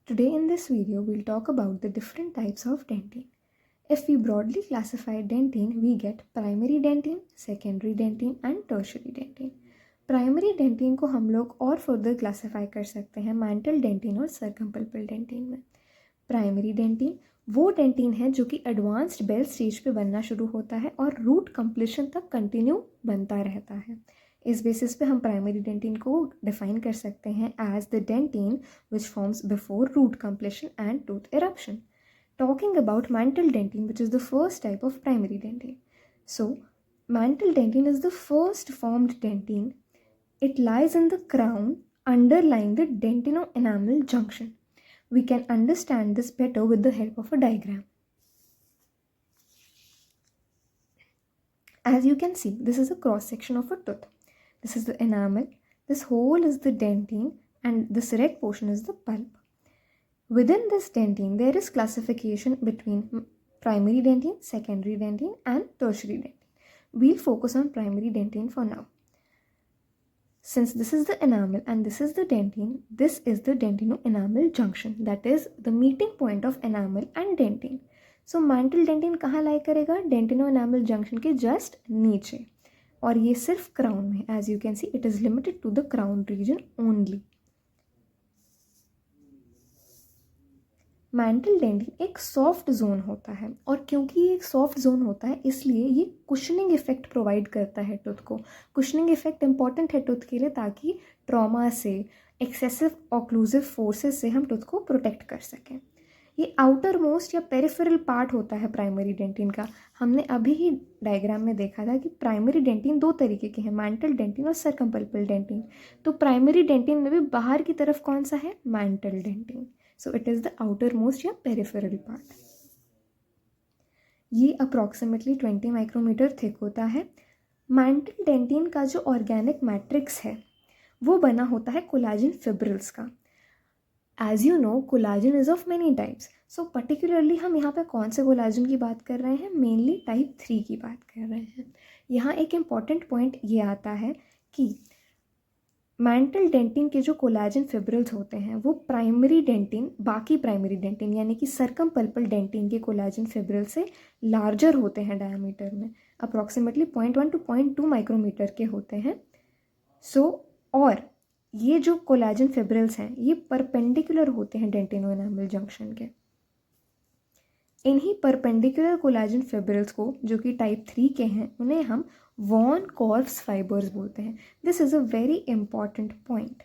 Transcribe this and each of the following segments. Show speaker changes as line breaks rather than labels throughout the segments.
Today in this video, we'll talk about the different types of dentin. If we broadly classify dentin, we get primary dentin, secondary dentin and tertiary dentin. Primary dentin को हम लोग और further classify कर सकते हैं mantle dentin और circumpulpal dentin में. Primary dentin वो डेंटिन है जो कि एडवांस्ड बेल स्टेज पे बनना शुरू होता है और रूट कंप्लीशन तक कंटिन्यू बनता रहता है. इस बेसिस पे हम प्राइमरी डेंटिन को डिफाइन कर सकते हैं as the dentin which forms before root completion and tooth eruption. Talking about mantle dentin, which is the first type of primary dentin. So, mantle dentin is the first formed dentin. It lies in the crown underlying the dentino-enamel junction. We can understand this better with the help of a diagram. As you can see, this is a cross section of a tooth. This is the enamel, this hole is the dentin, and this red portion is the pulp. Within this dentin, there is classification between primary dentin, secondary dentin, and tertiary dentin. We'll focus on primary dentin for now. Since this is the enamel and this is the dentin, this is the dentino-enamel junction. That is the meeting point of enamel and dentin. So mantle dentin कहाँ lie करेगा? Dentino-enamel junction के just नीचे. और ये सिर्फ crown में. As you can see, it is limited to the crown region only. Mantle dentin एक soft zone होता है और क्योंकि ये एक सॉफ्ट जोन होता है इसलिए ये कुशनिंग इफेक्ट प्रोवाइड करता है टूथ को. कुशनिंग इफेक्ट इंपॉर्टेंट है टूथ के लिए ताकि ट्रॉमा से, एक्सेसिव ऑक्लूसिव फोर्सेस से हम टूथ को प्रोटेक्ट कर सकें. ये आउटर मोस्ट या पेरिफेरल पार्ट होता है प्राइमरी डेंटिन का. हमने अभी ही डायग्राम में देखा था कि प्राइमरी डेंटिन दो तरीके के हैं, मैंटल डेंटिन और सर्कमपल्पल डेंटिन. तो प्राइमरी डेंटिन में भी बाहर की तरफ कौन सा है? Mantle dentin. So it is the outermost या peripheral part. ये approximately 20 माइक्रोमीटर थिक होता है. मैंटल डेंटिन का जो ऑर्गेनिक मैट्रिक्स है वो बना होता है कोलाजन फिब्रिल्स का. As you know, collagen is of many types. So particularly हम यहाँ पे कौन से कोलाजन की बात कर रहे हैं? Mainly type 3 की बात कर रहे हैं. यहाँ एक important point ये आता है कि मैंटल डेंटिन के जो कोलाजन फिब्रिल्स होते हैं वो प्राइमरी डेंटिन, बाकी प्राइमरी डेंटिन यानी कि सर्कमपल्पल डेंटिन के कोलाजन फिब्रिल से लार्जर होते हैं डायमीटर में. अप्रॉक्सीमेटली 0.1 to 0.2 माइक्रोमीटर के होते हैं. और ये जो कोलाजन फिब्रिल्स हैं ये परपेंडिकुलर होते हैं डेंटिनो-एनामल जंक्शन के. इन्हीं परपेंडिकुलर कोलाजन फिब्रिल्स को जो कि टाइप 3 के हैं उन्हें हम वॉन कॉर्व्स फाइबर्स बोलते हैं. This is a very important point.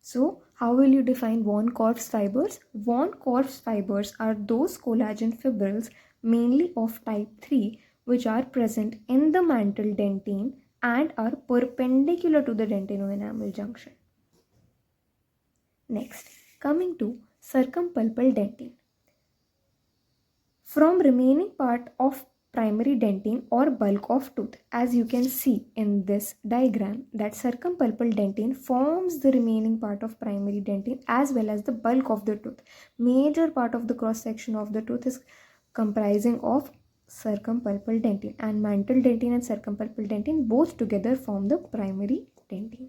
So how will you define von Korff's fibres? Von Korff's fibres are those collagen fibrils mainly of type 3 which are present in the mantle dentin and are perpendicular to the dentino-enamel junction. Next, coming to circumpulpal dentin. From remaining part of primary dentin or bulk of tooth, as you can see in this diagram, that circumpulpal dentin forms the remaining part of primary dentin as well as the bulk of the tooth. Major part of the cross section of the tooth is comprising of circumpulpal dentin, and mantle dentin and circumpulpal dentin both together form the primary dentin.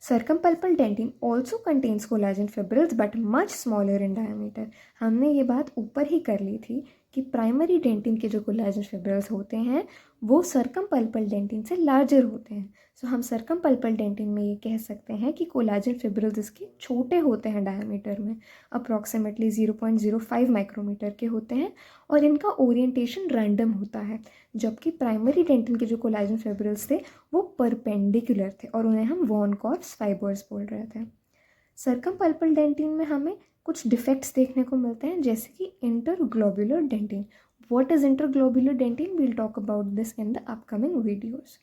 Circumpulpal dentin also contains collagen fibrils but much smaller in diameter. हमने ये बात ऊपर ही कर ली थी कि primary dentin के जो collagen fibrils होते हैं वो सर्कमपल्पल डेंटिन से लार्जर होते हैं. सो हम सर्कमपल्पल डेंटिन में ये कह सकते हैं कि कोलाजन फिब्रिल्स इसके छोटे होते हैं डायमीटर में, अप्रॉक्सीमेटली 0.05 माइक्रोमीटर के होते हैं और इनका ओरिएंटेशन रैंडम होता है. जबकि प्राइमरी डेंटिन के जो कोलाजन फिब्रिल्स थे वो परपेंडिकुलर थे और उन्हें हम वॉन कॉर्व्स फाइबर्स बोल रहे थे. सर्कमपल्पल डेंटिन में हमें कुछ डिफेक्ट्स देखने को मिलते हैं जैसे कि इंटरग्लोब्युलर dentin. What is interglobular dentin? We'll talk about this in the upcoming videos.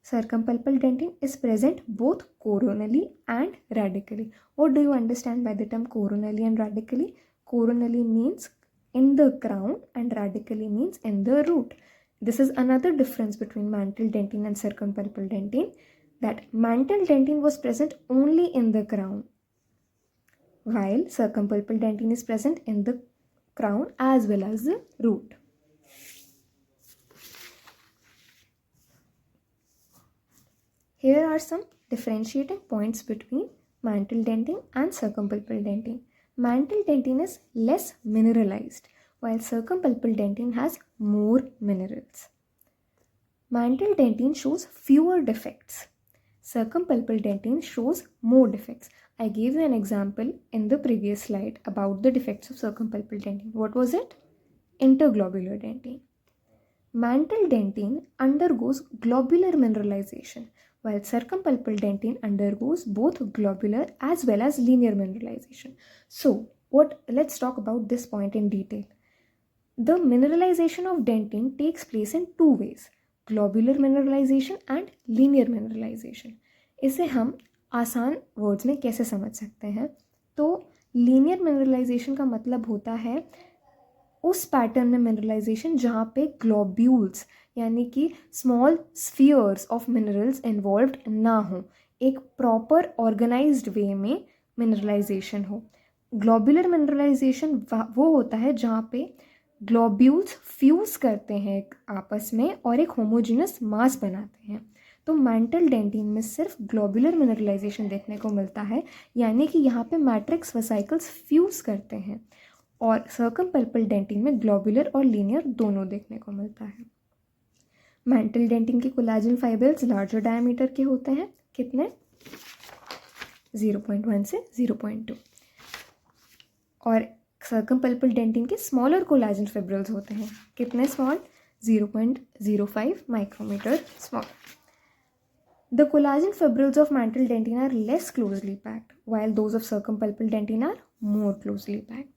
Circumpulpal dentin is present both coronally and radically. What do you understand by the term coronally and radically? Coronally means in the crown and radically means in the root. This is another difference between mantle dentin and circumpulpal dentin, that mantle dentin was present only in the crown, while circumpulpal dentin is present in the crown as well as the root. Here are some differentiating points between mantle dentin and circumpalpal dentin. Mantle dentin is less mineralized, while circumpalpal dentin has more minerals. Mantle dentin shows fewer defects. Circumpalpal dentin shows more defects. I gave you an example in the previous slide about the defects of circumpalpal dentin. What was it? Interglobular dentin. Mantle dentin undergoes globular mineralization, while circumpalpal dentin undergoes both globular as well as linear mineralization. So, let's talk about this point in detail. The mineralization of dentin takes place in two ways, globular mineralization and linear mineralization. इसे हम आसान words में कैसे समझ सकते हैं? तो linear mineralization का मतलब होता है उस पैटर्न में मिनरलाइजेशन जहाँ पे ग्लोब्यूल्स यानी कि small spheres of minerals involved ना हो, एक प्रॉपर ऑर्गेनाइज्ड वे में मिनरलाइजेशन हो. ग्लोबुलर मिनरलाइजेशन वो होता है जहाँ पे ग्लोब्यूल्स फ्यूज़ करते हैं आपस में और एक होमोजेनस मास बनाते हैं. तो मैंटल डेंटिन में सिर्फ ग्लोबुलर मिनरलाइजेशन देखने को मिलता है, यानी कि यहाँ पे मैट्रिक्स वेसाइकल्स फ्यूज़ करते हैं, और सर्कमपल्पल डेंटिन में ग्लोबुलर और लीनियर दोनों देखने को मिलता है. मैंटल डेंटिन के कोलाजन फाइबर्स लार्जर डायमीटर के होते हैं. कितने? 0.1 से 0.2. और सर्कमपल्पल डेंटिन के स्मॉलर कोलाजन फाइब्रिल्स होते हैं. कितने स्मॉल? 0.05 micrometre small. The collagen fibrils of mantle dentin are less closely packed, while those of circumpalpal dentin are more closely packed.